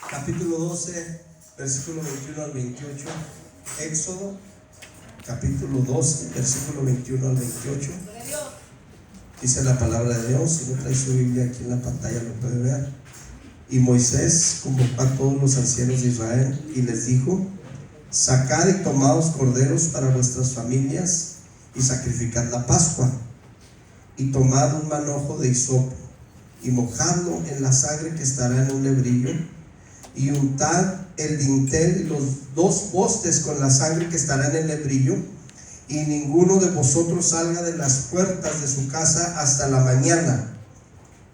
capítulo 12, versículo 21 al 28. Éxodo, capítulo 12, versículo 21 al 28. Dice la palabra de Dios. Si no trae su Biblia, aquí en la pantalla lo puede ver. Y Moisés convocó a todos los ancianos de Israel y les dijo: sacad y tomaos corderos para vuestras familias y sacrificad la Pascua, y tomad un manojo de hisopo y mojadlo en la sangre que estará en un lebrillo, y untad el dintel y los dos postes con la sangre que estará en el lebrillo, y ninguno de vosotros salga de las puertas de su casa hasta la mañana,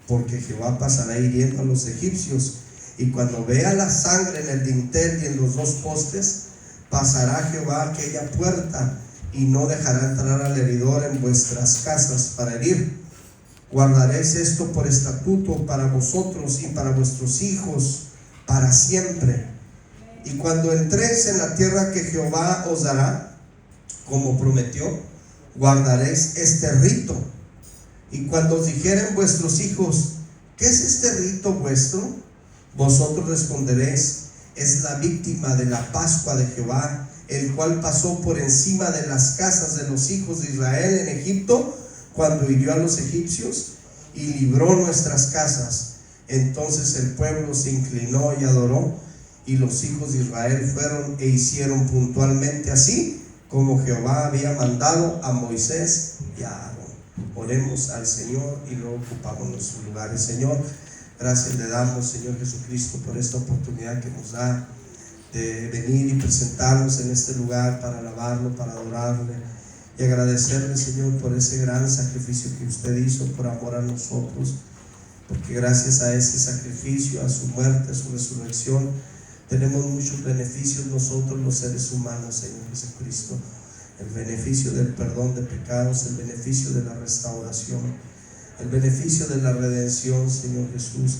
porque Jehová pasará hiriendo a los egipcios, y cuando vea la sangre en el dintel y en los dos postes, pasará Jehová aquella puerta y no dejará entrar al heridor en vuestras casas para herir. Guardaréis esto por estatuto para vosotros y para vuestros hijos para siempre. Y cuando entréis en la tierra que Jehová os dará, como prometió, guardaréis este rito. Y cuando os dijeren vuestros hijos: ¿qué es este rito vuestro?, vosotros responderéis: es la víctima de la Pascua de Jehová, el cual pasó por encima de las casas de los hijos de Israel en Egipto, cuando hirió a los egipcios y libró nuestras casas. Entonces el pueblo se inclinó y adoró, y los hijos de Israel fueron e hicieron puntualmente así como Jehová había mandado a Moisés y a Aarón. Oremos al Señor y luego ocupamos nuestros lugares. Señor, gracias le damos, Señor Jesucristo, por esta oportunidad que nos da de venir y presentarnos en este lugar para alabarlo, para adorarle y agradecerle, Señor, por ese gran sacrificio que usted hizo por amor a nosotros, porque gracias a ese sacrificio, a su muerte, a su resurrección, tenemos muchos beneficios nosotros los seres humanos, Señor Jesucristo. El beneficio del perdón de pecados, el beneficio de la restauración, el beneficio de la redención, Señor Jesús,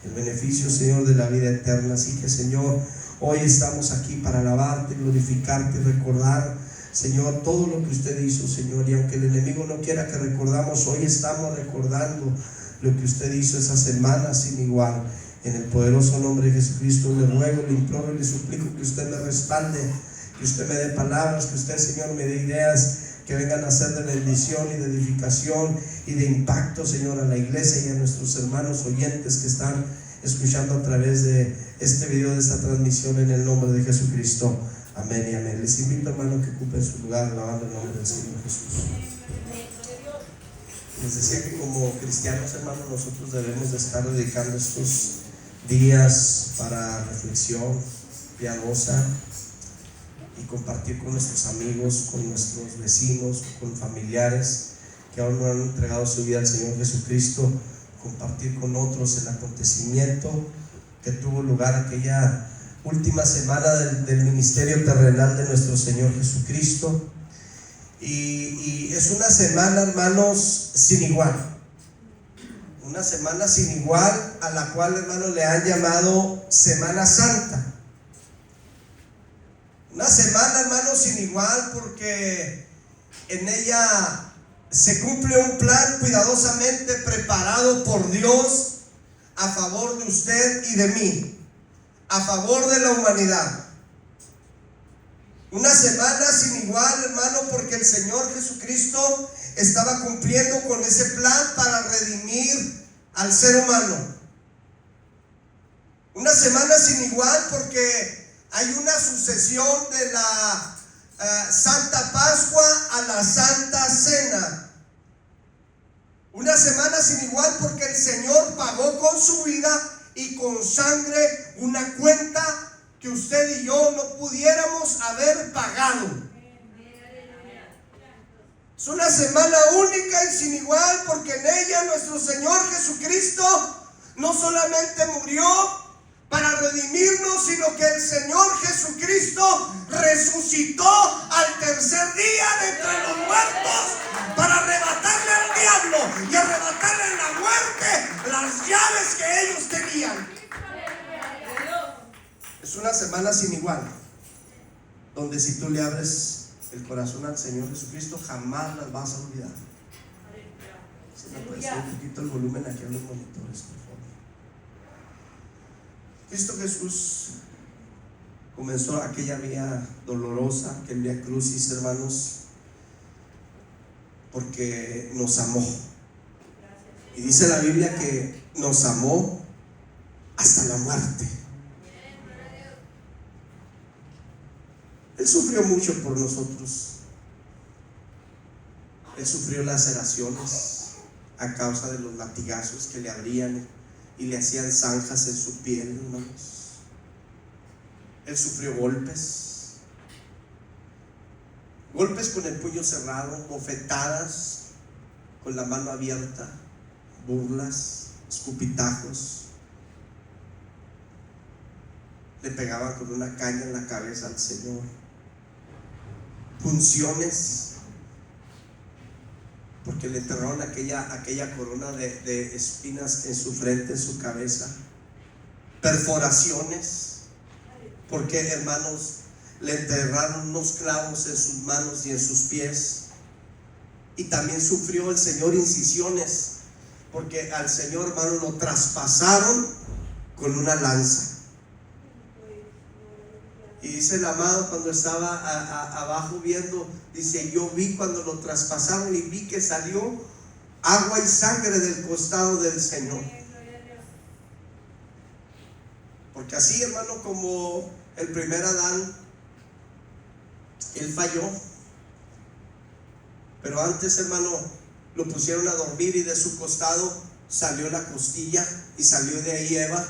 el beneficio, Señor, de la vida eterna. Así que, Señor, hoy estamos aquí para alabarte, glorificarte y recordar, Señor, todo lo que usted hizo, Señor. Y aunque el enemigo no quiera que recordamos, hoy estamos recordando lo que usted hizo esa semana sin igual. En el poderoso nombre de Jesucristo le ruego, le imploro y le suplico que usted me respalde, que usted me dé palabras, que usted, Señor, me dé ideas que vengan a ser de bendición y de edificación y de impacto, Señor, a la iglesia y a nuestros hermanos oyentes que están escuchando a través de este video, de esta transmisión, en el nombre de Jesucristo. Amén y amén. Les invito, hermano, que ocupen su lugar alabando el nombre del Señor Jesús. Les decía que como cristianos, hermanos, nosotros debemos de estar dedicando estos días para reflexión piadosa y compartir con nuestros amigos, con nuestros vecinos, con familiares que aún no han entregado su vida al Señor Jesucristo, compartir con otros el acontecimiento que tuvo lugar aquella última semana del ministerio terrenal de nuestro Señor Jesucristo. Y es una semana, hermanos, sin igual. Una semana sin igual, a la cual, hermanos, le han llamado Semana Santa. Una semana, hermanos, sin igual, porque en ella se cumple un plan cuidadosamente preparado por Dios a favor de usted y de mí, a favor de la humanidad. Una semana sin igual, hermano, porque el Señor Jesucristo estaba cumpliendo con ese plan para redimir al ser humano. Una semana sin igual porque hay una sucesión de la Santa Pascua a la Santa Cena. Una semana sin igual porque el Señor pagó con su vida y con sangre una cuenta que usted y yo no pudiéramos haber pagado. Es una semana única y sin igual porque en ella nuestro Señor Jesucristo no solamente murió para redimirnos, sino que el Señor Jesucristo resucitó al tercer día de entre los muertos para arrebatarle al diablo y arrebatarle a la muerte las llaves que ellos tenían. Es una semana sin igual, donde si tú le abres el corazón al Señor Jesucristo, jamás las vas a olvidar. Si me puedes subir un poquito el volumen aquí a los monitores, por favor. Cristo Jesús comenzó aquella vía dolorosa, aquel vía crucis, hermanos, porque nos amó. Y dice la Biblia que nos amó hasta la muerte. Él sufrió mucho por nosotros. Él sufrió laceraciones a causa de los latigazos que le abrían y le hacían zanjas en su piel, hermanos. Él sufrió golpes con el puño cerrado, bofetadas con la mano abierta, burlas, escupitajos. Le pegaban con una caña en la cabeza al Señor. Punciones, porque le enterraron aquella corona de espinas en su frente, en su cabeza. Perforaciones, porque, hermanos, le enterraron unos clavos en sus manos y en sus pies. Y también sufrió el Señor incisiones, porque al Señor, hermano, lo traspasaron con una lanza. Y dice el amado, cuando estaba abajo viendo, dice: yo vi cuando lo traspasaron y vi que salió agua y sangre del costado del Señor. Porque así, hermano, como el primer Adán, él falló. Pero antes, hermano, lo pusieron a dormir y de su costado salió la costilla y salió de ahí Eva.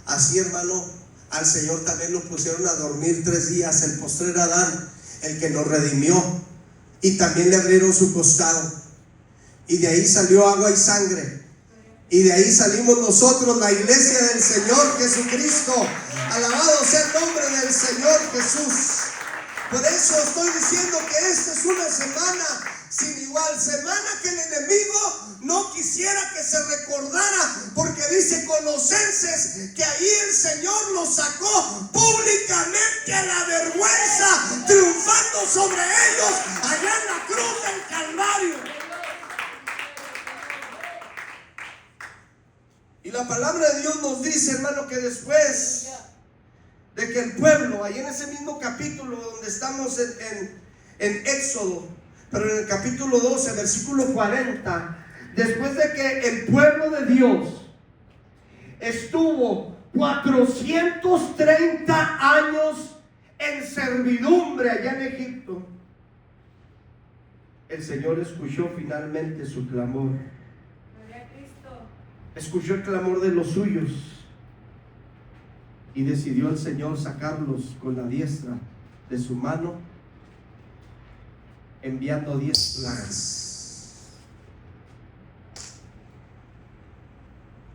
Así, hermano, al Señor también lo pusieron a dormir 3 días, el postrer Adán, el que nos redimió, y también le abrieron su costado, y de ahí salió agua y sangre, y de ahí salimos nosotros, la iglesia del Señor Jesucristo. Alabado sea el nombre del Señor Jesús. Por eso estoy diciendo que esta es una semana sin igual, semana que el enemigo no quisiera que se recordara, porque dice Colosenses que ahí el Señor los sacó públicamente a la vergüenza, triunfando sobre ellos allá en la cruz del Calvario. Y la palabra de Dios nos dice, hermano, que después de que el pueblo, ahí en ese mismo capítulo donde estamos en Éxodo, pero en el capítulo 12, versículo 40, después de que el pueblo de Dios estuvo 430 años en servidumbre allá en Egipto, el Señor escuchó finalmente su clamor. Escuchó el clamor de los suyos y decidió el Señor sacarlos con la diestra de su mano, enviando 10 plagas.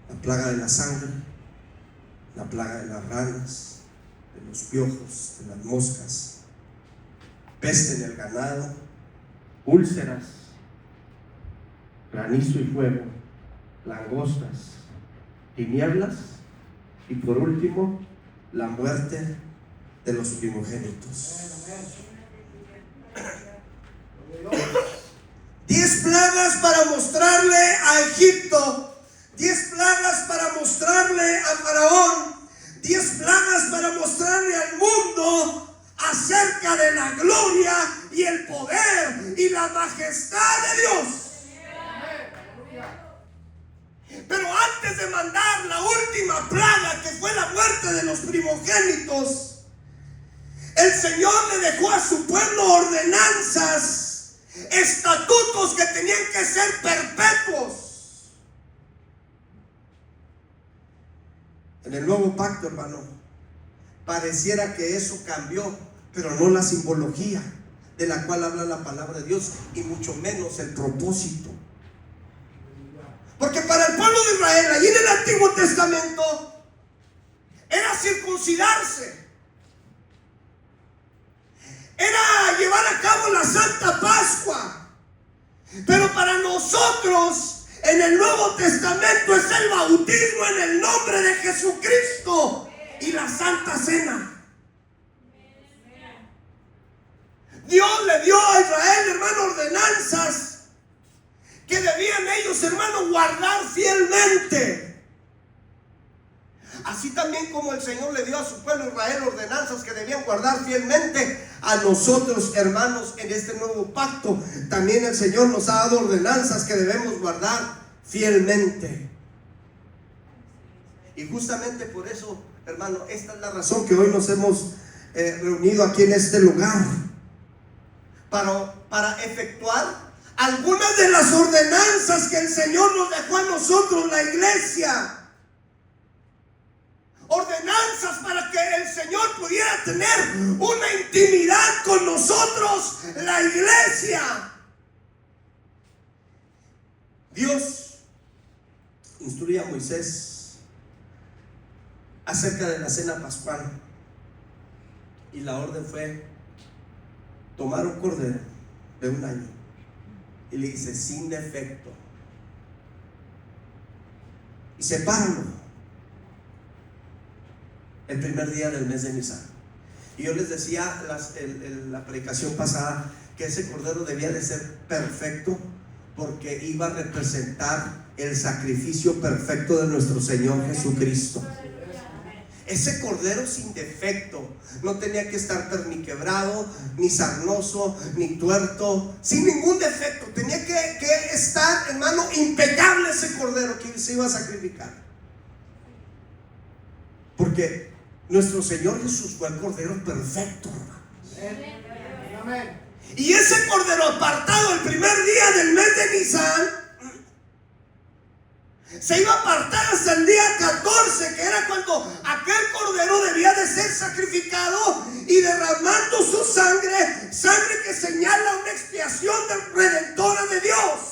La plaga de la sangre, la plaga de las ranas, de los piojos, de las moscas, peste en el ganado, úlceras, granizo y fuego, langostas, tinieblas y por último la muerte de los primogénitos. 10 plagas para mostrarle a Egipto, 10 plagas para mostrarle a Faraón, 10 plagas para mostrarle al mundo acerca de la gloria y el poder y la majestad de Dios. Pero antes de mandar la última plaga, que fue la muerte de los primogénitos, el Señor le dejó a su pueblo ordenanzas, estatutos que tenían que ser perpetuos. En el nuevo pacto, hermano, pareciera que eso cambió, pero no la simbología de la cual habla la palabra de Dios, y mucho menos el propósito. Porque para el pueblo de Israel, allí en el Antiguo Testamento, era circuncidarse, era llevar a cabo la Santa Pascua. Pero para nosotros, en el Nuevo Testamento, es el bautismo en el nombre de Jesucristo y la Santa Cena. Dios le dio a Israel, hermano, ordenanzas que debían ellos, hermanos, guardar fielmente. así también como el Señor le dio a su pueblo Israel ordenanzas que debían guardar fielmente, a nosotros, hermanos, en este nuevo pacto, también el Señor nos ha dado ordenanzas que debemos guardar fielmente. Y justamente por eso, hermano, esta es la razón que hoy nos hemos reunido aquí en este lugar, para efectuar algunas de las ordenanzas que el Señor nos dejó a nosotros, la iglesia. Ordenanzas para que el Señor pudiera tener una intimidad con nosotros, la iglesia. Dios instruye a Moisés acerca de la cena pascual, y la orden fue tomar un cordero de un año, y le dice: sin defecto, y sepáralo el primer día del mes de Nisan. Y yo les decía la predicación pasada que ese cordero debía de ser perfecto, porque iba a representar el sacrificio perfecto de nuestro Señor Jesucristo. Ese cordero sin defecto no tenía que estar perniquebrado, ni sarnoso, ni tuerto, sin ningún defecto. Tenía que estar, hermano, impecable ese cordero que se iba a sacrificar, porque nuestro Señor Jesús fue el cordero perfecto, hermano. Y ese cordero apartado el primer día del mes de Nisan se iba a apartar hasta el día 14, que era cuando aquel cordero debía de ser sacrificado, y derramando su sangre que señala una expiación redentora de Dios.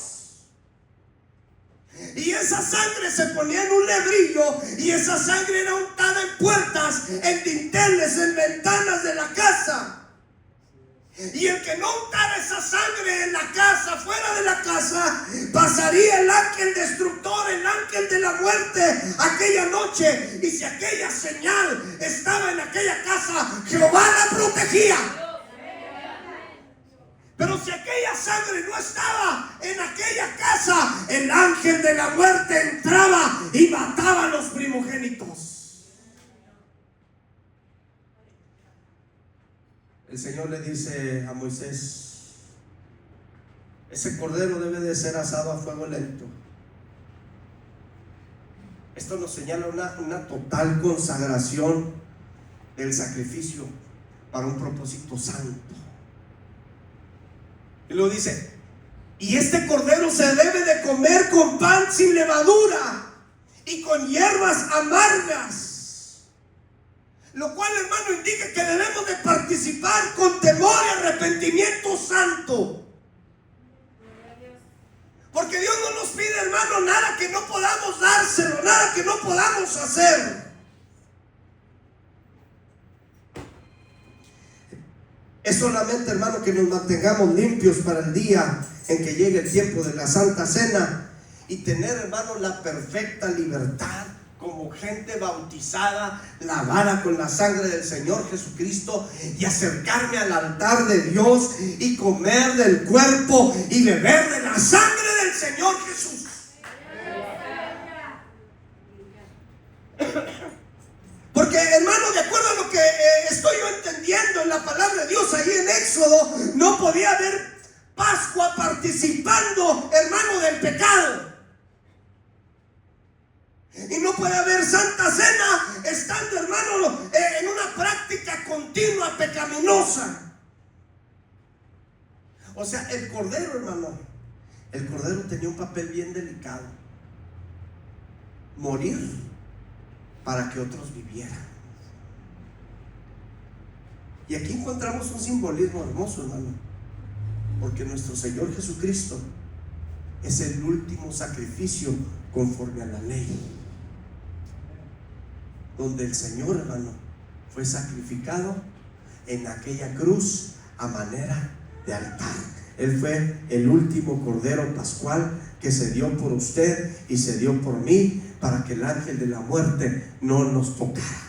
Y esa sangre se ponía en un lebrillo, y esa sangre era untada en puertas, en dinteles, en ventanas de la casa. Y el que no untara esa sangre en la casa, fuera de la casa, pasaría el ángel destructor, el ángel de la muerte, aquella noche. Y si aquella señal estaba en aquella casa, Jehová la protegía. Pero si aquella sangre no estaba en aquella casa, el ángel de la muerte entraba y mataba a los primogénitos. El Señor le dice a Moisés: ese cordero debe de ser asado a fuego lento. Esto nos señala una total consagración del sacrificio para un propósito santo. Y luego dice: y este cordero se debe de comer con pan sin levadura y con hierbas amargas. Lo cual, hermano, indica que debemos de participar con temor y arrepentimiento santo. Porque Dios no nos pide, hermano, nada que no podamos dárselo, nada que no podamos hacer. Es solamente, hermano, que nos mantengamos limpios para el día en que llegue el tiempo de la Santa Cena, y tener, hermano, la perfecta libertad como gente bautizada, lavada con la sangre del Señor Jesucristo, y acercarme al altar de Dios y comer del cuerpo y beber de la sangre del Señor Jesús. Porque, hermano, de acuerdo a lo que estoy yo entendiendo en la palabra de Dios ahí en Éxodo, no podía haber Pascua participando, hermano, del pecado. Y no puede haber Santa Cena estando, hermano, en una práctica continua pecaminosa. O sea, el cordero, hermano, el cordero tenía un papel bien delicado: morir para que otros vivieran. Y aquí encontramos un simbolismo hermoso, hermano, porque nuestro Señor Jesucristo es el último sacrificio conforme a la ley, donde el Señor, hermano, fue sacrificado en aquella cruz a manera de altar. Él fue el último cordero pascual que se dio por usted y se dio por mí, para que el ángel de la muerte no nos tocara.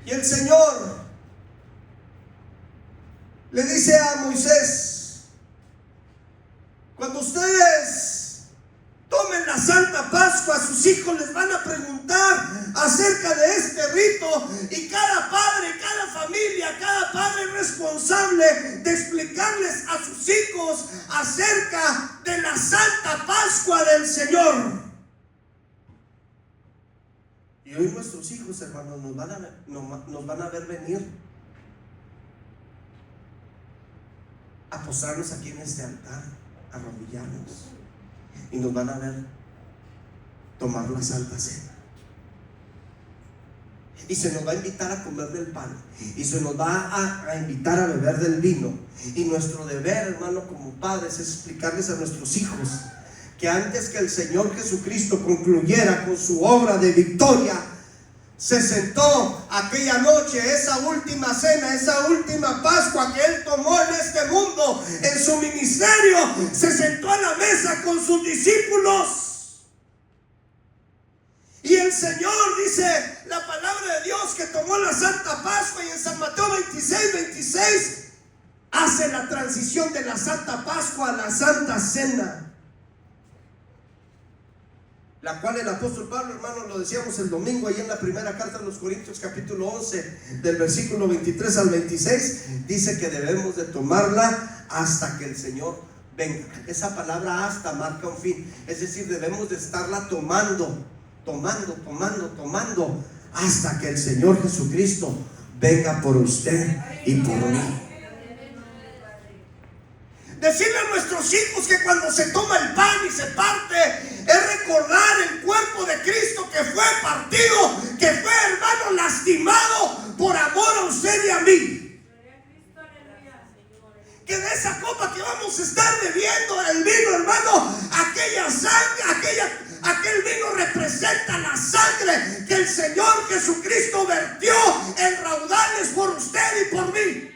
Y el Señor le dice a Moisés: cuando ustedes tomen la Santa Pascua, su van a preguntar acerca de este rito, y cada padre, cada familia, cada padre es responsable de explicarles a sus hijos acerca de la Santa Pascua del Señor. Y hoy nuestros hijos, hermanos, nos van a ver venir a postrarnos aquí en este altar, a arrodillarnos, y nos van a ver tomar la Santa Cena, y se nos va a invitar a comer del pan, y se nos va a invitar a beber del vino. Y nuestro deber, hermano, como padres, es explicarles a nuestros hijos que antes que el Señor Jesucristo concluyera con su obra de victoria, se sentó aquella noche, esa última cena, esa última Pascua que Él tomó en este mundo, en su ministerio, se sentó a la mesa con sus discípulos. Y el Señor, dice la palabra de Dios, que tomó la Santa Pascua, y en San Mateo 26 hace la transición de la Santa Pascua a la Santa Cena, la cual el apóstol Pablo, hermanos, lo decíamos el domingo ahí en la primera carta de los Corintios, capítulo 11, del versículo 23 al 26, dice que debemos de tomarla hasta que el Señor venga. Esa palabra hasta marca un fin, es decir, debemos de estarla tomando hasta que el Señor Jesucristo venga por usted y por mí. Decirle a nuestros hijos que cuando se toma el pan y se parte, es recordar el cuerpo de Cristo que fue partido, que fue, hermano, lastimado por amor a usted y a mí. Que de esa copa que vamos a estar bebiendo, el vino, hermano, aquella sangre, aquel vino representa la sangre que el Señor Jesucristo vertió en raudales por usted y por mí,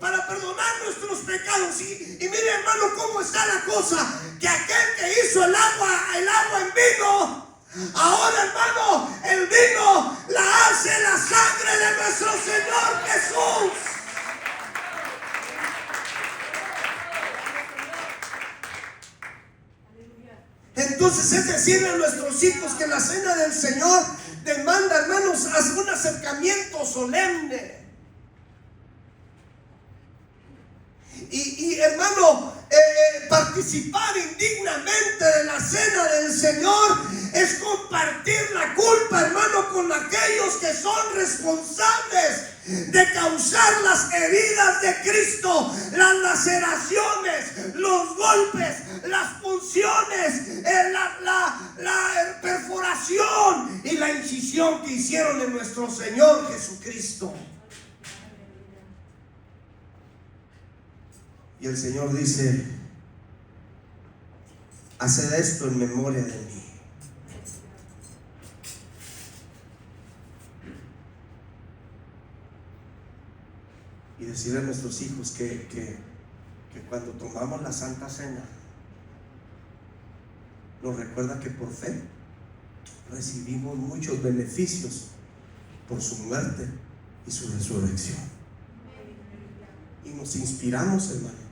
para perdonar nuestros pecados. Y mire, hermano, cómo está la cosa, que aquel que hizo el agua en vino, ahora, hermano, el vino la hace la sangre de nuestro Señor Jesús. Entonces es decirle a nuestros hijos que la cena del Señor demanda, hermanos, un acercamiento solemne. Y hermano, participar indignamente de la cena del Señor es compartir la culpa, hermano, con aquellos que son responsables de causar las heridas de Cristo, las laceraciones, los golpes, las punciones, la perforación y la incisión que hicieron en nuestro Señor Jesucristo. Y el Señor dice: haced esto en memoria de mí. Y decirle a nuestros hijos que cuando tomamos la Santa Cena, nos recuerda que por fe recibimos muchos beneficios por su muerte y su resurrección. Y nos inspiramos, hermano,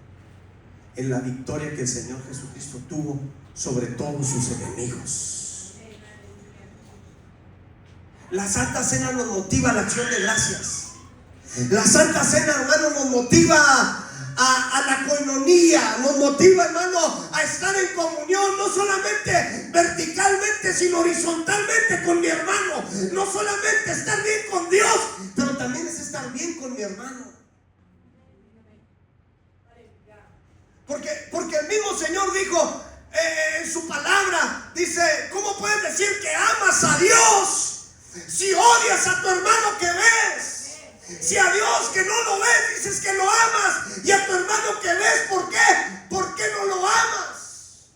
en la victoria que el Señor Jesucristo tuvo sobre todos sus enemigos. La Santa Cena nos motiva a la acción de gracias. La Santa Cena, hermano, nos motiva a la coinonía, nos motiva, hermano, a estar en comunión, no solamente verticalmente, sino horizontalmente con mi hermano. No solamente estar bien con Dios, pero también es estar bien con mi hermano. Porque el mismo Señor dijo en su palabra, dice: ¿cómo puedes decir que amas a Dios si odias a tu hermano que ves? Si a Dios que no lo ves dices que lo amas, y a tu hermano que ves, ¿por qué? ¿Por qué no lo amas?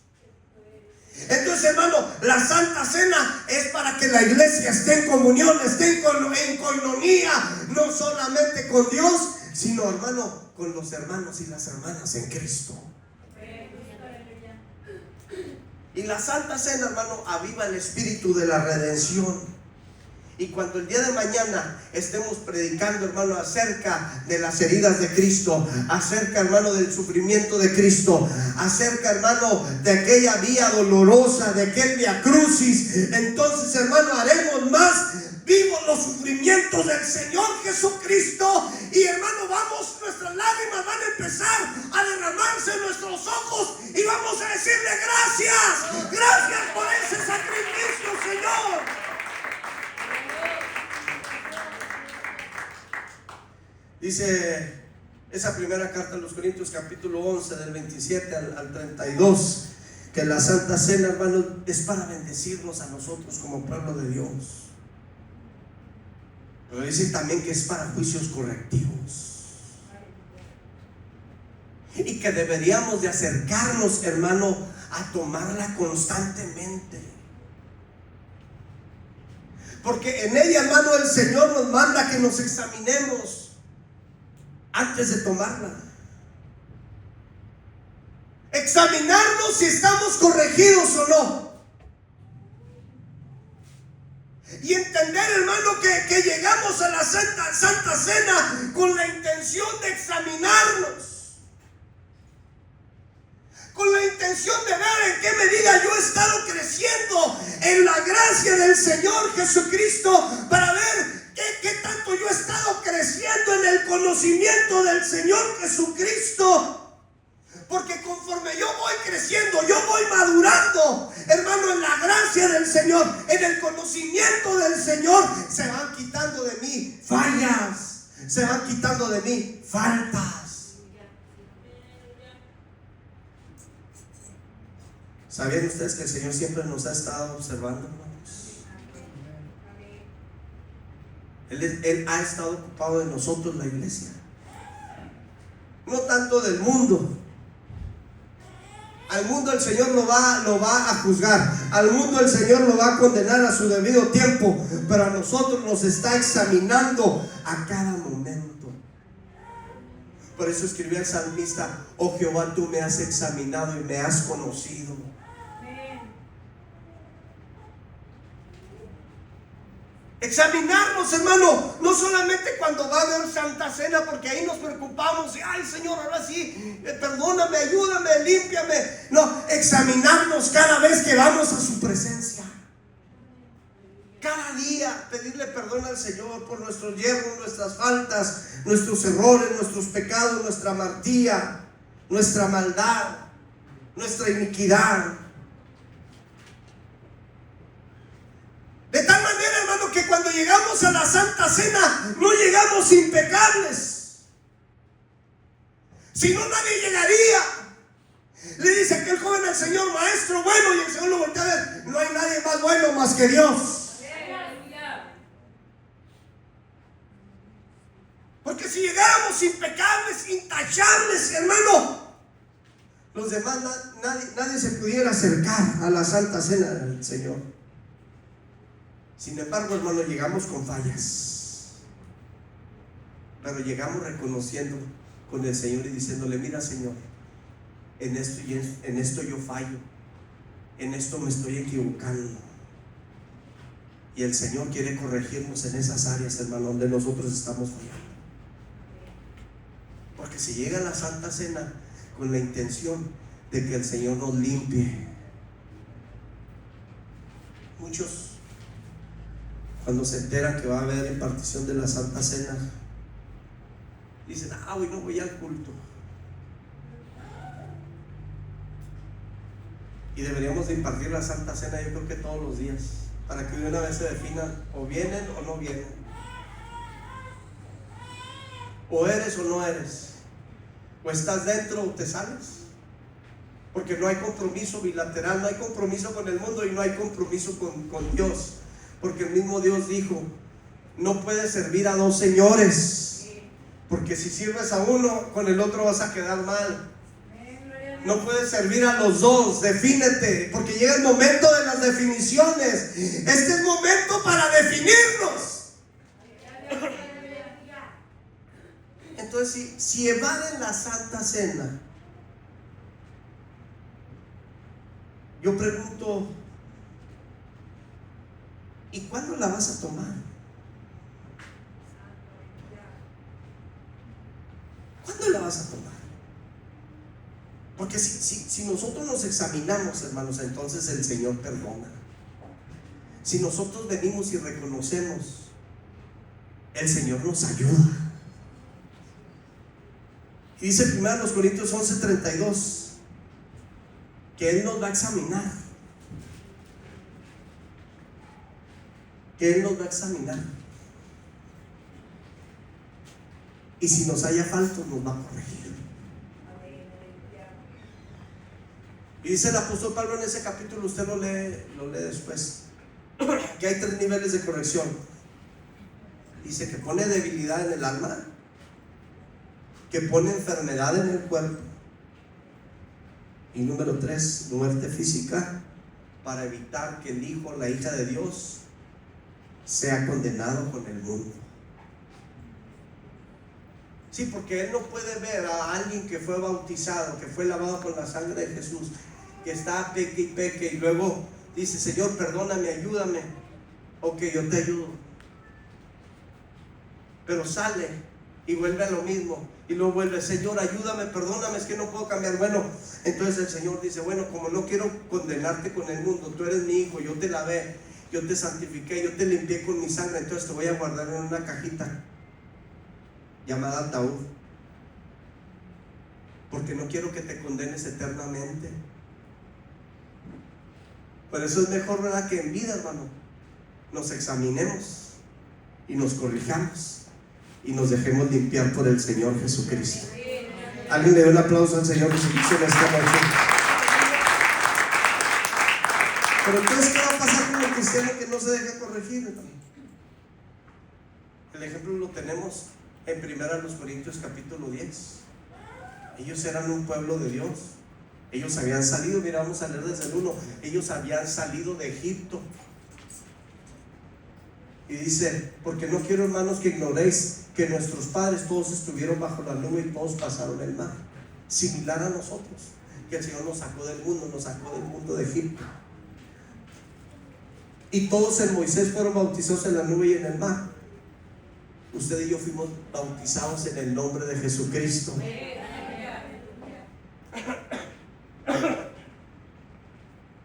Entonces, hermano, la Santa Cena es para que la iglesia esté en comunión, esté en coinonía, no solamente con Dios, sino, hermano, con los hermanos y las hermanas en Cristo. Y la Santa Cena, hermano, aviva el espíritu de la redención. Y cuando el día de mañana estemos predicando, hermano, acerca de las heridas de Cristo, acerca, hermano, del sufrimiento de Cristo, acerca, hermano, de aquella vía dolorosa, de aquel vía crucis, entonces, hermano, haremos más vivos los sufrimientos del Señor Jesucristo. Y, hermano, nuestras lágrimas van a empezar a derramarse en nuestros ojos y vamos a decirle gracias, gracias por ese sacrificio, Señor. Dice esa primera carta a los Corintios, capítulo 11, del 27 al 32, que la Santa Cena, hermano, es para bendecirnos a nosotros como pueblo de Dios. Pero dice también que es para juicios correctivos. Y que deberíamos de acercarnos, hermano, a tomarla constantemente. Porque en ella, hermano, el Señor nos manda que nos examinemos antes de tomarla. Examinarnos si estamos corregidos o no. Y entender, hermano, que llegamos a la Santa Cena con la intención de examinarnos, con la intención de ver en qué medida yo he estado creciendo en la gracia del Señor Jesucristo, para ver qué tanto yo he estado creciendo en el conocimiento del Señor Jesucristo. Porque conforme yo voy creciendo, yo voy madurando, hermano, en la gracia del Señor, en el conocimiento del Señor, se van quitando de mí fallas, se van quitando de mí faltas. ¿Sabían ustedes que el Señor siempre nos ha estado observando, hermanos? Él ha estado ocupado de nosotros, la iglesia, no tanto del mundo. Al mundo el Señor lo va a juzgar, al mundo el Señor lo va a condenar a su debido tiempo, pero a nosotros nos está examinando a cada momento. Por eso escribió el salmista: oh Jehová, tú me has examinado y me has conocido. Examinarnos, hermano, no solamente cuando va a haber Santa Cena, porque ahí nos preocupamos y ay, Señor, ahora sí, perdóname, ayúdame, límpiame. No, examinarnos cada vez que vamos a su presencia. Cada día pedirle perdón al Señor por nuestros yerros, nuestras faltas, nuestros errores, nuestros pecados, nuestra amartía, nuestra maldad, nuestra iniquidad. De tal manera, hermano, que cuando llegamos a la Santa Cena no llegamos impecables. Si no, nadie llegaría. Le dice aquel joven al Señor: maestro bueno, y el Señor lo voltea a ver: no hay nadie más bueno más que Dios. Porque si llegáramos impecables, intachables, hermano, los demás, nadie se pudiera acercar a la Santa Cena del Señor. Sin embargo, hermano, llegamos con fallas, pero llegamos reconociendo con el Señor y diciéndole: mira, Señor, en esto yo fallo, en esto me estoy equivocando. Y el Señor quiere corregirnos en esas áreas, hermano, donde nosotros estamos fallando. Porque si llega la Santa Cena con la intención de que el Señor nos limpie, muchos, cuando se enteran que va a haber impartición de la Santa Cena, dicen: hoy no voy al culto. Y deberíamos de impartir la Santa Cena, yo creo que todos los días, para que de una vez se definan: o vienen o no vienen, o eres o no eres, o estás dentro o te sales. Porque no hay compromiso bilateral, no hay compromiso con el mundo y no hay compromiso con Dios. Porque el mismo Dios dijo: no puedes servir a dos señores, porque si sirves a uno, con el otro vas a quedar mal. No puedes servir a los dos, defínete, porque llega el momento de las definiciones. Este es momento para definirnos. Entonces, si evaden la Santa Cena, yo pregunto: ¿Y cuándo la vas a tomar? ¿Cuándo la vas a tomar? Porque si nosotros nos examinamos, hermanos, entonces el Señor perdona. Si nosotros venimos y reconocemos, el Señor nos ayuda. Y dice 1 Corintios 11:32 que Él nos va a examinar. Que Él nos va a examinar. Y si nos haya falta, nos va a corregir. Y dice el apóstol Pablo en ese capítulo, usted lo lee después, que hay 3 niveles de corrección. Dice que pone debilidad en el alma, que pone enfermedad en el cuerpo, y número 3, muerte física, para evitar que el hijo o la hija de Dios sea condenado con el mundo. Sí, porque Él no puede ver a alguien que fue bautizado, que fue lavado con la sangre de Jesús, que está peque y peque, y luego dice: Señor, perdóname, ayúdame. Ok, yo te ayudo. Pero sale y vuelve a lo mismo, y luego vuelve: Señor, ayúdame, perdóname, es que no puedo cambiar. Bueno, entonces el Señor dice: bueno, como no quiero condenarte con el mundo, tú eres mi hijo, yo te lavé, yo te santifiqué, yo te limpié con mi sangre, entonces te voy a guardar en una cajita llamada ataúd, porque no quiero que te condenes eternamente. Por eso es mejor, ¿verdad?, que en vida, hermano, nos examinemos y nos corrijamos y nos dejemos limpiar por el Señor Jesucristo. Alguien le dio un aplauso al Señor Jesucristo en esta noche. Pero entonces, ¿qué va a pasar con el cristiano que no se deja corregir, hermano? El ejemplo lo tenemos en 1 Corintios capítulo 10. Ellos eran un pueblo de Dios. Ellos habían salido, mira, vamos a leer desde el 1. Ellos habían salido de Egipto. Y dice: porque no quiero, hermanos, que ignoréis que nuestros padres todos estuvieron bajo la nube y todos pasaron el mar, similar a nosotros, que el Señor nos sacó del mundo de Egipto. Y todos en Moisés fueron bautizados en la nube y en el mar. Usted y yo fuimos bautizados en el nombre de Jesucristo.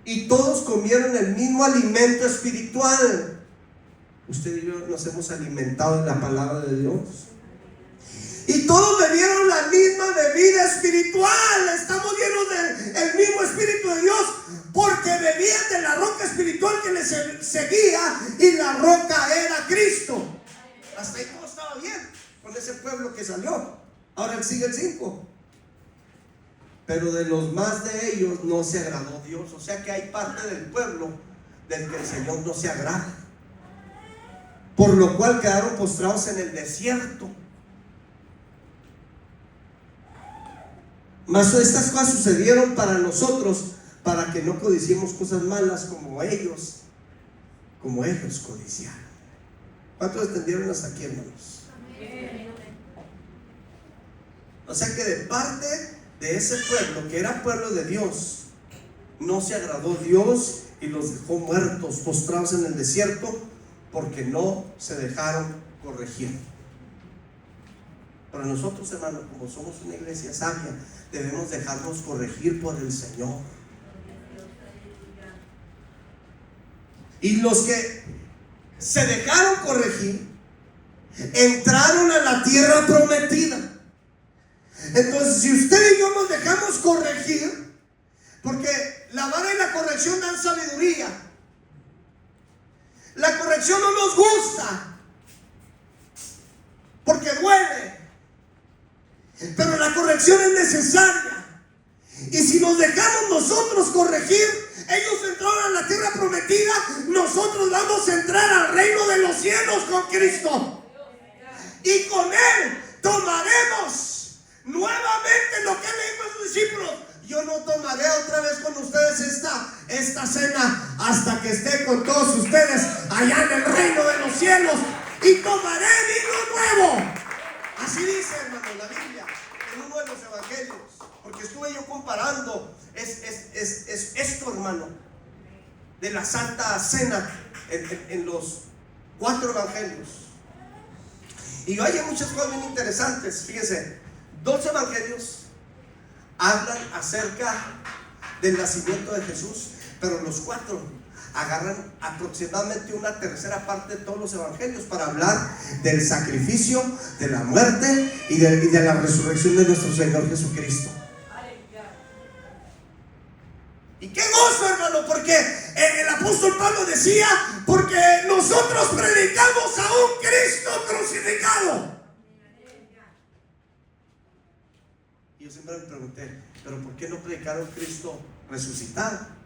Y todos comieron el mismo alimento espiritual. Usted y yo nos hemos alimentado en la palabra de Dios. Y todos bebieron la misma bebida espiritual. Estamos llenos del mismo Espíritu de Dios, porque bebían de la roca espiritual que les seguía, y la roca era Cristo. Hasta ahí todo estaba bien con ese pueblo que salió. Ahora sigue el 5. Pero de los más de ellos no se agradó Dios. O sea que hay parte del pueblo del que el Señor no se agrada, por lo cual quedaron postrados en el desierto. Mas estas cosas sucedieron para nosotros, para que no codiciemos cosas malas como ellos codiciaron. ¿Cuántos entendieron hasta aquí, hermanos? O sea que de parte de ese pueblo, que era pueblo de Dios, no se agradó Dios y los dejó muertos, postrados en el desierto, porque no se dejaron corregir. Pero nosotros, hermanos, como somos una iglesia sabia, debemos dejarnos corregir por el Señor. Y los que se dejaron corregir entraron a la tierra prometida. Entonces, si usted y yo nos dejamos corregir, porque la vara y la corrección dan sabiduría. La corrección no nos gusta, porque duele, pero la corrección es necesaria. Y si nos dejamos nosotros corregir, ellos entraron a la tierra prometida, nosotros vamos a entrar al reino de los cielos con Cristo, y con Él tomaremos nuevamente lo que Él le dijo a sus discípulos: yo no tomaré otra vez con ustedes esta cena hasta que esté con todos ustedes allá en el reino de los cielos, y tomaré vino nuevo. Así dice, hermano, la Biblia, en uno de los evangelios. Porque estuve yo comparando esto, hermano, de la Santa Cena en los 4 evangelios. Y hay muchas cosas bien interesantes. Fíjense, 2 evangelios hablan acerca del nacimiento de Jesús, pero los 4 agarran aproximadamente una tercera parte de todos los evangelios para hablar del sacrificio, de la muerte y de la resurrección de nuestro Señor Jesucristo. Y qué gozo, hermano, porque el apóstol Pablo decía: porque nosotros predicamos a un Cristo crucificado. Y yo siempre me pregunté, ¿pero por qué no predicar a un Cristo resucitado?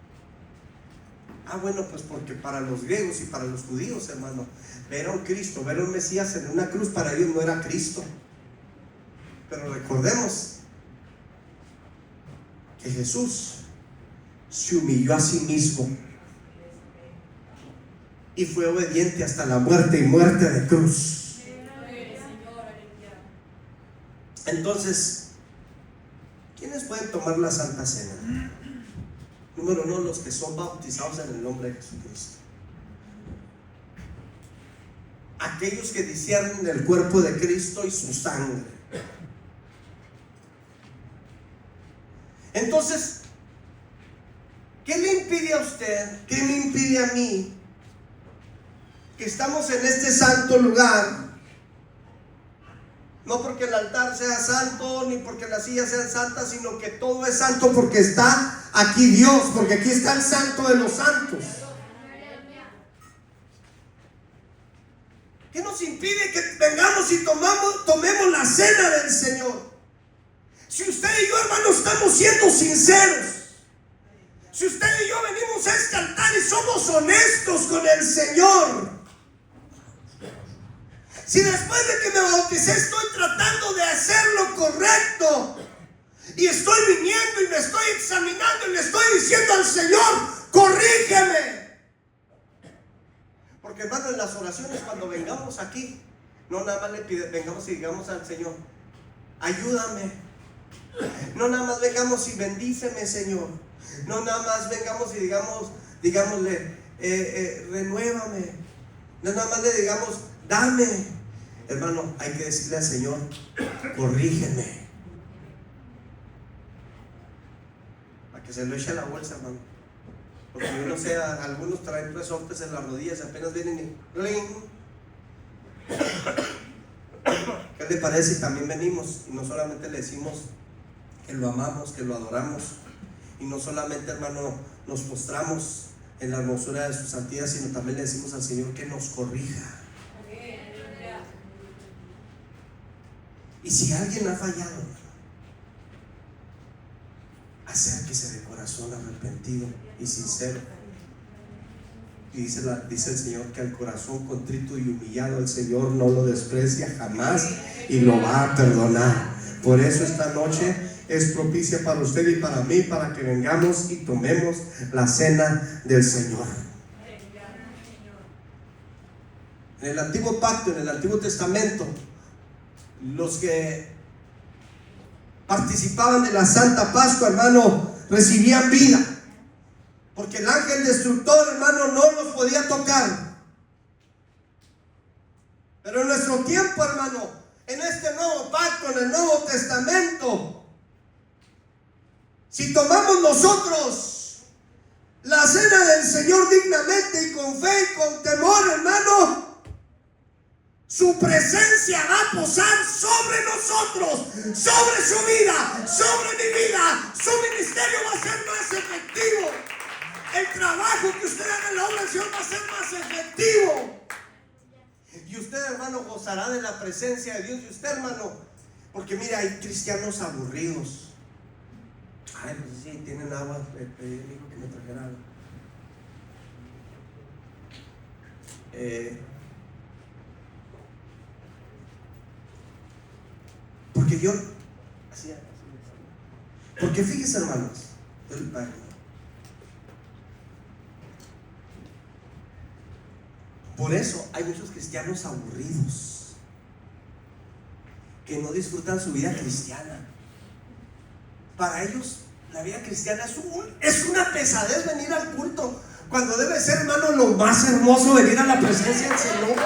Bueno, pues porque para los griegos y para los judíos, hermano, ver a un Cristo, ver a un Mesías en una cruz, para ellos no era Cristo. Pero recordemos que Jesús se humilló a sí mismo y fue obediente hasta la muerte, y muerte de cruz. Entonces, ¿quiénes pueden tomar la Santa Cena? Número 1, los que son bautizados en el nombre de Jesucristo. Aquellos que disciernen el cuerpo de Cristo y su sangre. Entonces, ¿qué le impide a usted? ¿Qué me impide a mí? Que estamos en este santo lugar. No porque el altar sea santo, ni porque las sillas sean santas, sino que todo es santo porque está aquí Dios, porque aquí está el santo de los santos. ¿Qué nos impide que vengamos y tomemos la cena del Señor? Si usted y yo, hermano, estamos siendo sinceros, si usted y yo venimos a este altar y somos honestos con el Señor, si después de que me bauticé estoy tratando de hacer lo correcto, y estoy viniendo y me estoy examinando y le estoy diciendo al Señor: corrígeme. Porque, hermano, en las oraciones, cuando vengamos aquí, no nada más vengamos y digamos al Señor: ayúdame. No nada más vengamos y bendíceme, Señor. No nada más vengamos y digámosle renuévame. No nada más le digamos: dame. Hermano, hay que decirle al Señor: corrígeme. Para que se lo eche a la bolsa, hermano. Porque yo no sé, algunos traen resortes en las rodillas, apenas vienen y ¡ling! ¿Qué le parece si también venimos y no solamente le decimos que lo amamos, que lo adoramos, y no solamente, hermano, nos postramos en la hermosura de su santidad, sino también le decimos al Señor que nos corrija? Y si alguien ha fallado, acérquese de corazón arrepentido y sincero. Y dice el Señor que al corazón contrito y humillado el Señor no lo desprecia jamás y lo va a perdonar. Por eso esta noche es propicia para usted y para mí, para que vengamos y tomemos la cena del Señor. En el antiguo pacto, en el Antiguo Testamento, los que participaban de la Santa Pascua, hermano, recibían vida, porque el ángel destructor, hermano, no los podía tocar. Pero en nuestro tiempo, hermano, en este nuevo pacto, en el Nuevo Testamento, si tomamos nosotros la cena del Señor dignamente y con fe y con temor, hermano, su presencia va a posar sobre nosotros, sobre su vida, sobre mi vida. Su ministerio va a ser más efectivo. El trabajo que usted haga en la obra del Señor va a ser más efectivo. Y usted, hermano, gozará de la presencia de Dios. Y usted, hermano, porque mira, hay cristianos aburridos. Ay, pues sí, tienen agua. Le pedí al hijo que me trajera agua. Porque yo, porque fíjese, hermanos, por eso hay muchos cristianos aburridos que no disfrutan su vida cristiana. Para ellos la vida cristiana es una pesadez venir al culto, Cuando debe ser, hermano, lo más hermoso venir a la presencia del Señor.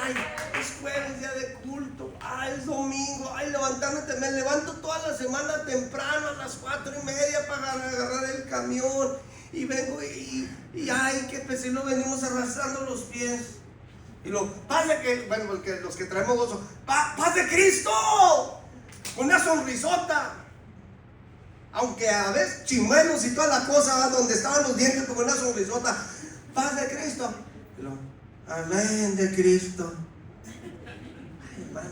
Ay, es jueves, día de culto. Ay, es domingo. Ay, levantarme, me levanto toda la semana temprano a las 4:30 para agarrar el camión. Y vengo y ay, que pesilo, venimos arrastrando los pies. Y paz de que, bueno, porque los que traemos gozo, paz de Cristo, una sonrisota. Aunque a veces chimuelos y toda la cosa, donde estaban los dientes, como una sonrisota, paz de Cristo. Amén de Cristo. Ay, hermano,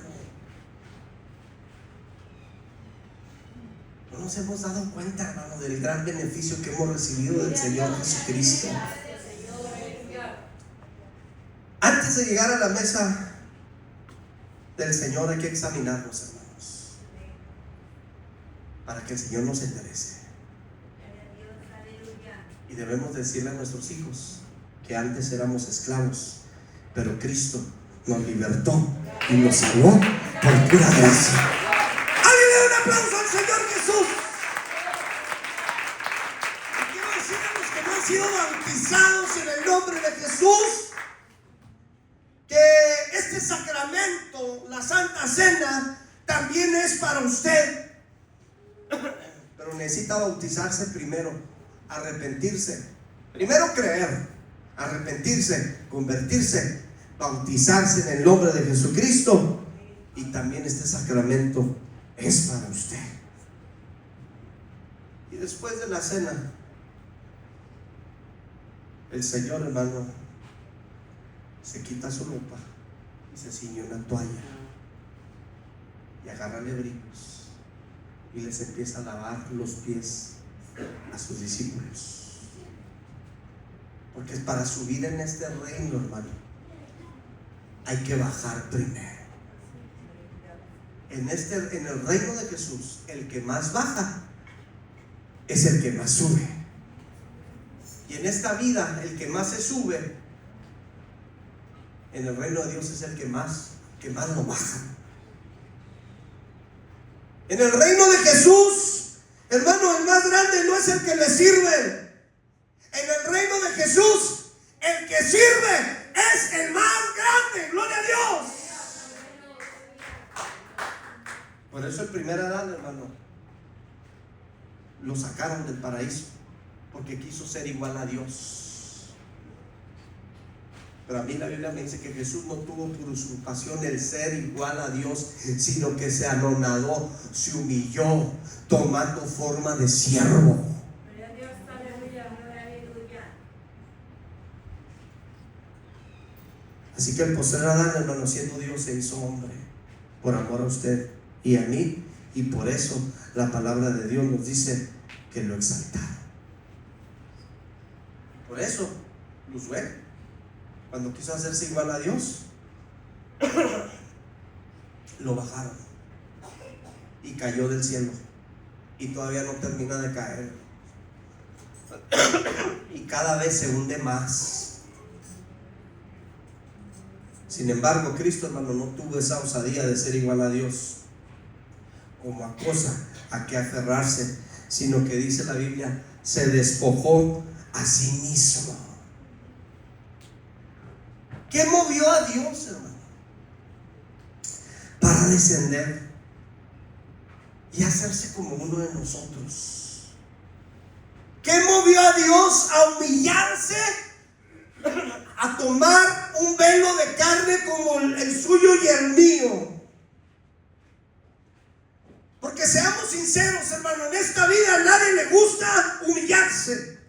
no nos hemos dado cuenta, hermano, del gran beneficio que hemos recibido del Señor Jesucristo. Antes de llegar a la mesa del Señor hay que examinarnos, hermanos, para que el Señor nos enderece. Y debemos decirle a nuestros hijos que antes éramos esclavos, pero Cristo nos libertó y nos salvó por pura gracia. ¡Alguien le da un aplauso al Señor Jesús! Y quiero decir a los que no han sido bautizados en el nombre de Jesús, que este sacramento, la Santa Cena, también es para usted. Pero necesita bautizarse primero, arrepentirse. Primero creer, arrepentirse, convertirse, bautizarse en el nombre de Jesucristo. Y también este sacramento es para usted. Y después de la cena, el Señor, hermano, se quita su ropa y se ciñe una toalla y agarra lebrinos y les empieza a lavar los pies a sus discípulos, porque para subir en este reino, hermano, hay que bajar primero. En el reino de Jesús, el que más baja es el que más sube, y en esta vida el que más se sube en el reino de Dios es el que más lo baja. En el reino de Jesús, hermano, el más grande no es el que le sirve. En el reino de Jesús, el que sirve es el más grande. ¡Gloria a Dios! Por eso el primer Adán, hermano, lo sacaron del paraíso, porque quiso ser igual a Dios. Pero a mí la Biblia me dice que Jesús no tuvo por usurpación el ser igual a Dios, sino que se anonadó, se humilló, tomando forma de siervo. Así que el postrer Adán, hermano, siendo Dios, se hizo hombre por amor a usted y a mí, y por eso la palabra de Dios nos dice que lo exaltaron. Por eso Josué, cuando quiso hacerse igual a Dios, lo bajaron y cayó del cielo, y todavía no termina de caer, y cada vez se hunde más. Sin embargo, Cristo, hermano, no tuvo esa osadía de ser igual a Dios como a cosa a que aferrarse, sino que dice la Biblia, se despojó a sí mismo. ¿Qué movió a Dios, hermano, para descender y hacerse como uno de nosotros? ¿Qué movió a Dios a humillarse, a tomar un velo de carne como el suyo y el mío? Porque seamos sinceros, hermano, en esta vida a nadie le gusta humillarse,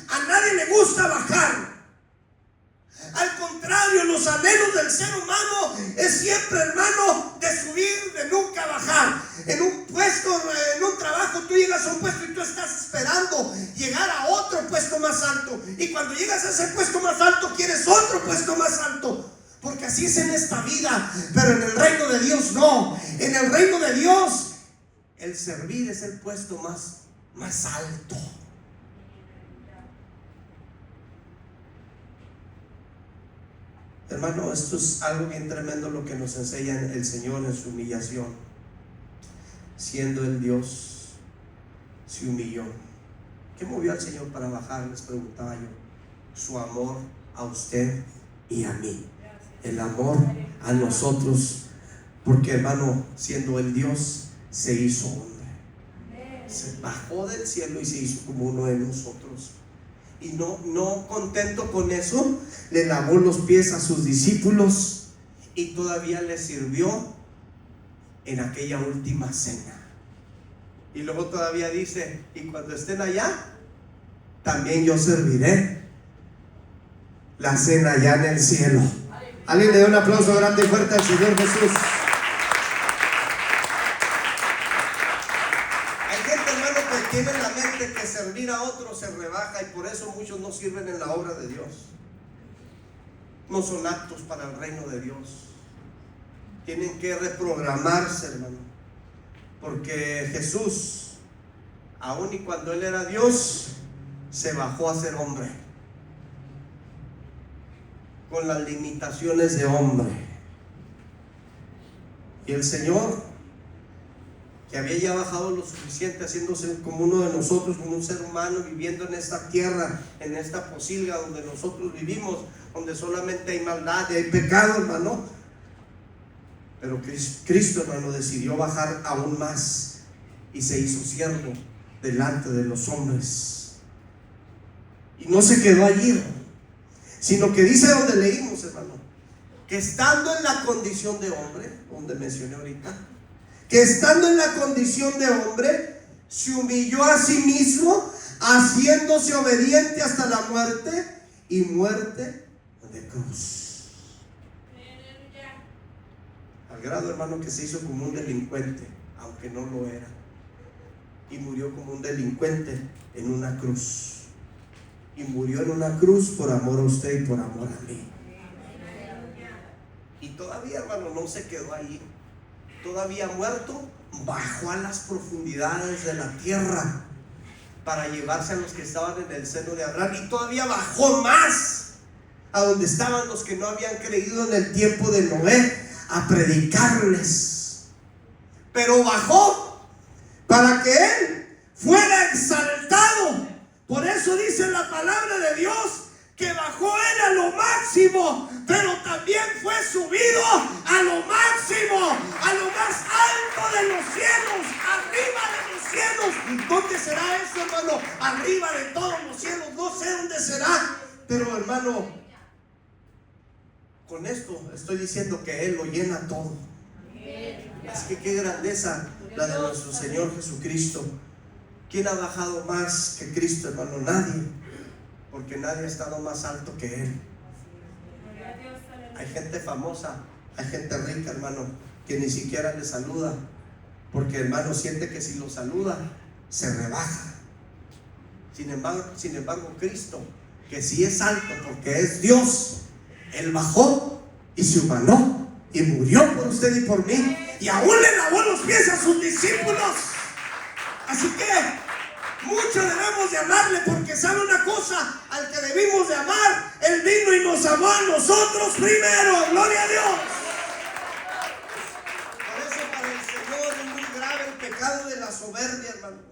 a nadie le gusta bajar. Al contrario, los anhelos del ser humano es siempre, hermano, de subir, de nunca bajar. En un puesto, en un trabajo, tú llegas a un puesto y tú estás esperando llegar a otro puesto más alto. Y cuando llegas a ese puesto más alto, quieres otro puesto más alto. Porque así es en esta vida. Pero en el reino de Dios no. En el reino de Dios, el servir es el puesto más alto. Hermano, esto es algo bien tremendo lo que nos enseña el Señor en su humillación. Siendo el Dios, se humilló ¿Qué movió al Señor para bajar? Les preguntaba yo. Su amor a usted y a mí. El amor a nosotros. Porque, hermano, siendo el Dios, se hizo hombre. Se bajó del cielo y se hizo como uno de nosotros. Y no contento con eso, le lavó los pies a sus discípulos y todavía les sirvió en aquella última cena. Y luego todavía dice: y cuando estén allá, también yo serviré la cena allá en el cielo. Alguien le da un aplauso grande y fuerte al Señor Jesús. Hay gente, hermano, que tiene en la mente que servir a otros se rebaja, y por eso muchos no sirven en la obra de Dios. No son aptos para el reino de Dios. Tienen que reprogramarse, hermano, porque Jesús, aun y cuando Él era Dios, se bajó a ser hombre, con las limitaciones de hombre. Y el Señor, que había ya bajado lo suficiente, haciéndose como uno de nosotros, como un ser humano, viviendo en esta tierra, en esta posilga donde nosotros vivimos, donde solamente hay maldad y hay pecado, hermano. Pero Cristo, hermano, decidió bajar aún más y se hizo siervo delante de los hombres. Y no se quedó allí, sino que dice donde leímos, hermano, que estando en la condición de hombre, donde mencioné ahorita, que estando en la condición de hombre, se humilló a sí mismo, haciéndose obediente hasta la muerte, y muerte de cruz. Al grado, hermano, que se hizo como un delincuente, aunque no lo era, y murió como un delincuente en una cruz. Y murió en una cruz por amor a usted y por amor a mí. Y todavía, hermano, no se quedó ahí. Todavía muerto, bajó a las profundidades de la tierra para llevarse a los que estaban en el seno de Abraham. Y todavía bajó más a donde estaban los que no habían creído en el tiempo de Noé, a predicarles. Pero bajó para que Él fuera exaltado. Por eso dice la palabra de Dios que bajó Él a lo máximo, pero también fue subido a lo máximo, a lo más alto de los cielos, arriba de los cielos. ¿Dónde será eso, hermano? Arriba de todos los cielos. No sé dónde será, pero, hermano, con esto estoy diciendo que Él lo llena todo. Así que qué grandeza la de nuestro Señor Jesucristo. ¿Quién ha bajado más que Cristo, hermano? Nadie, porque nadie ha estado más alto que Él. Hay gente famosa, hay gente rica, hermano, que ni siquiera le saluda, porque, hermano, siente que si lo saluda se rebaja. Sin embargo, Cristo, que sí es alto porque es Dios, Él bajó y se humanó y murió por usted y por mí, y aún le lavó los pies a sus discípulos. Así que mucho debemos de amarle, porque sabe una cosa: al que debimos de amar, Él vino y nos amó a nosotros primero. Gloria a Dios. Por eso para el Señor es muy grave el pecado de la soberbia, hermanos.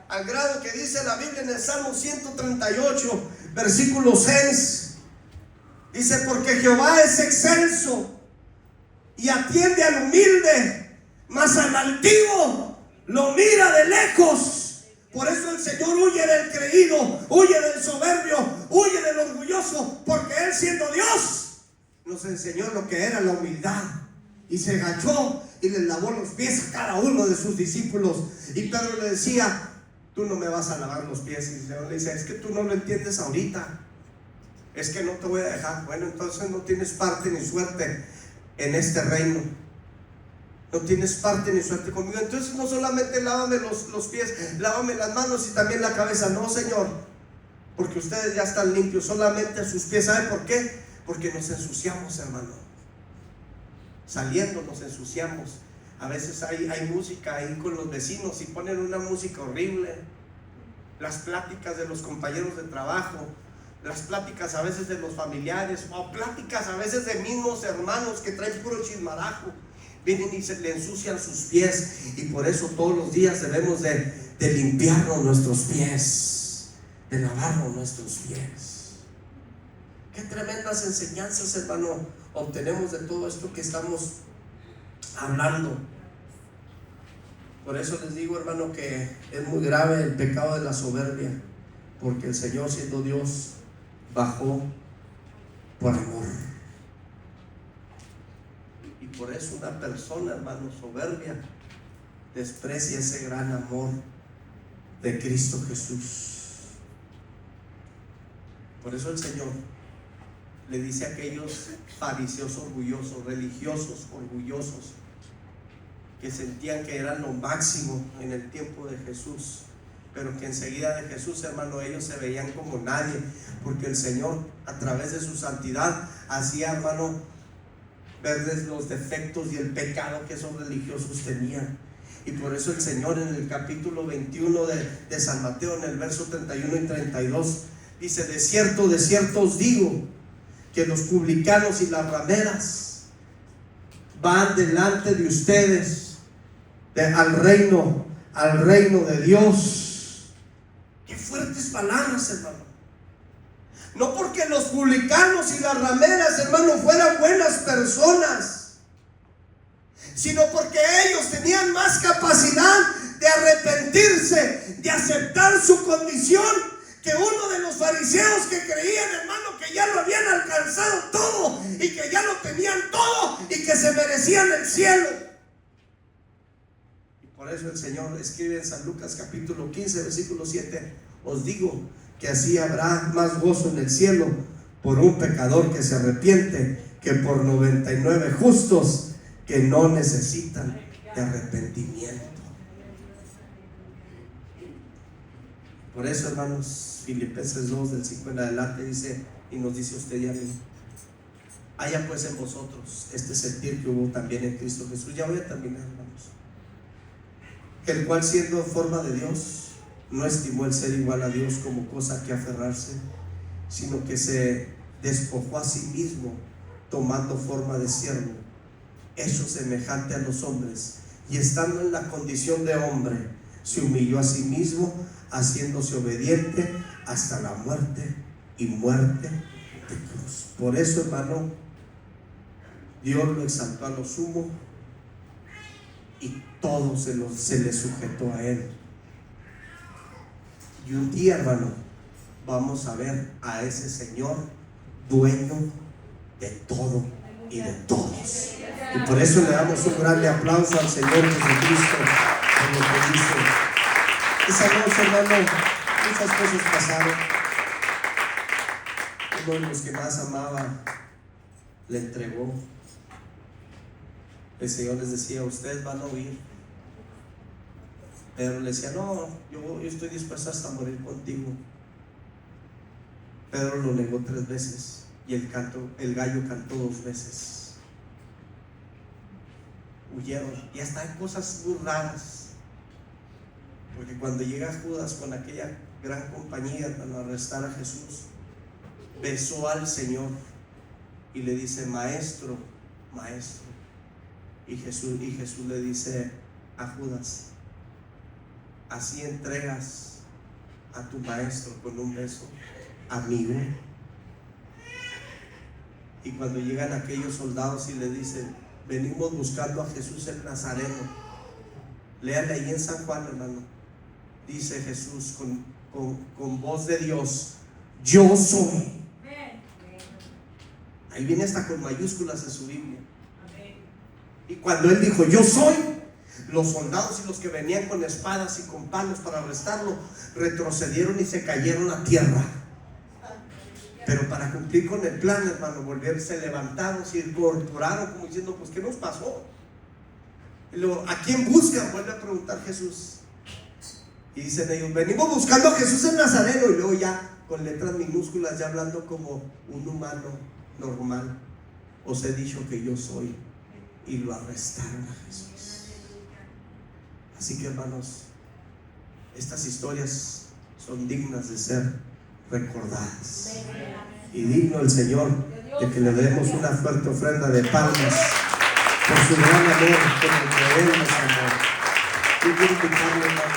Al grado que dice la Biblia en el Salmo 138, versículo 6. Dice: porque Jehová es excelso y atiende al humilde, mas al altivo lo mira de lejos. Por eso el Señor huye del creído, huye del soberbio, huye del orgulloso, porque Él, siendo Dios, nos enseñó lo que era la humildad, y se agachó y le lavó los pies a cada uno de sus discípulos. Y Pedro le decía: tú no me vas a lavar los pies. Y el Señor le dice: es que tú no lo entiendes ahorita, es que no te voy a dejar. Bueno, entonces no tienes parte ni suerte en este reino. No tienes parte ni suerte conmigo. Entonces no solamente lávame los pies, lávame las manos y también la cabeza. No, Señor, porque ustedes ya están limpios, solamente sus pies. ¿Sabe por qué? Porque nos ensuciamos, hermano. Saliendo nos ensuciamos. A veces hay música ahí con los vecinos y ponen una música horrible. Las pláticas de los compañeros de trabajo, las pláticas a veces de los familiares, o pláticas a veces de mismos hermanos que traen puro chismarajo. Vienen y se le ensucian sus pies. Y por eso todos los días debemos de de limpiarnos nuestros pies, de lavarnos nuestros pies. Qué tremendas enseñanzas, hermano, obtenemos de todo esto que estamos hablando. Por eso les digo, hermano, que es muy grave el pecado de la soberbia, porque el Señor, siendo Dios, bajó por amor. Y por eso una persona, hermano, soberbia desprecia ese gran amor de Cristo Jesús. Por eso el Señor le dice a aquellos fariseos orgullosos, religiosos orgullosos, que sentían que eran lo máximo en el tiempo de Jesús, pero que enseguida de Jesús, hermano, ellos se veían como nadie, porque el Señor, a través de su santidad, hacía, hermano, verles los defectos y el pecado que esos religiosos tenían. Y por eso el Señor, en el capítulo 21 de San Mateo, en el verso 31 y 32, dice: de cierto os digo, que los publicanos y las rameras van delante de ustedes al reino de Dios. Qué fuertes palabras, hermano. No porque los publicanos y las rameras, hermano, fueran buenas personas, sino porque ellos tenían más capacidad de arrepentirse, de aceptar su condición, que uno de los fariseos que creían, hermano, que ya lo habían alcanzado todo y que ya lo tenían todo y que se merecían el cielo. Y por eso el Señor escribe en San Lucas capítulo 15 versículo 7: os digo que así habrá más gozo en el cielo por un pecador que se arrepiente que por 99 justos que no necesitan de arrepentimiento. Por eso, hermanos, Filipenses 2 del 5 en adelante dice, y nos dice usted y a mí: haya pues en vosotros este sentir que hubo también en Cristo Jesús. Ya voy a terminar, hermanos. El cual, siendo en forma de Dios, no estimó el ser igual a Dios como cosa que aferrarse, sino que se despojó a sí mismo, tomando forma de siervo, hecho semejante a los hombres, y estando en la condición de hombre, se humilló a sí mismo, haciéndose obediente hasta la muerte, y muerte de cruz. Por eso, hermano, Dios lo exaltó a lo sumo y todo se le sujetó a él. Y un día, hermano, vamos a ver a ese Señor dueño de todo y de todos. Y por eso le damos un grande aplauso al Señor Jesucristo por lo que hizo. Esa noche, hermano, muchas cosas pasaron. Uno de los que más amaba le entregó. El Señor les decía: ustedes van a huir. Pedro le decía: no, yo estoy dispuesto hasta morir contigo. Pedro lo negó 3 veces y el gallo cantó 2 veces. Huyeron. Y hasta hay cosas muy raras, porque cuando llega Judas con aquella gran compañía para arrestar a Jesús, besó al Señor y le dice: maestro, maestro. Y Jesús le dice a Judas: así entregas a tu maestro con un beso, amigo. Y cuando llegan aquellos soldados y le dicen: venimos buscando a Jesús el Nazareno. Léale ahí en San Juan, hermano. Dice Jesús con voz de Dios: yo soy. Ahí viene hasta con mayúsculas en su Biblia. Y cuando él dijo: yo soy, los soldados y los que venían con espadas y con palos para arrestarlo retrocedieron y se cayeron a tierra. Pero para cumplir con el plan, hermano, se levantaron, se incorporaron como diciendo: pues ¿qué nos pasó? Y luego: ¿a quién buscan?, vuelve a preguntar Jesús. Y dicen ellos: venimos buscando a Jesús el Nazareno. Y luego ya con letras minúsculas, ya hablando como un humano normal: os he dicho que yo soy. Y lo arrestaron a Jesús. Así que, hermanos, estas historias son dignas de ser recordadas. Y digno el Señor de que le demos una fuerte ofrenda de palmas por su gran amor, por el que Él nos amó. Yo quiero invitarle, hermanos,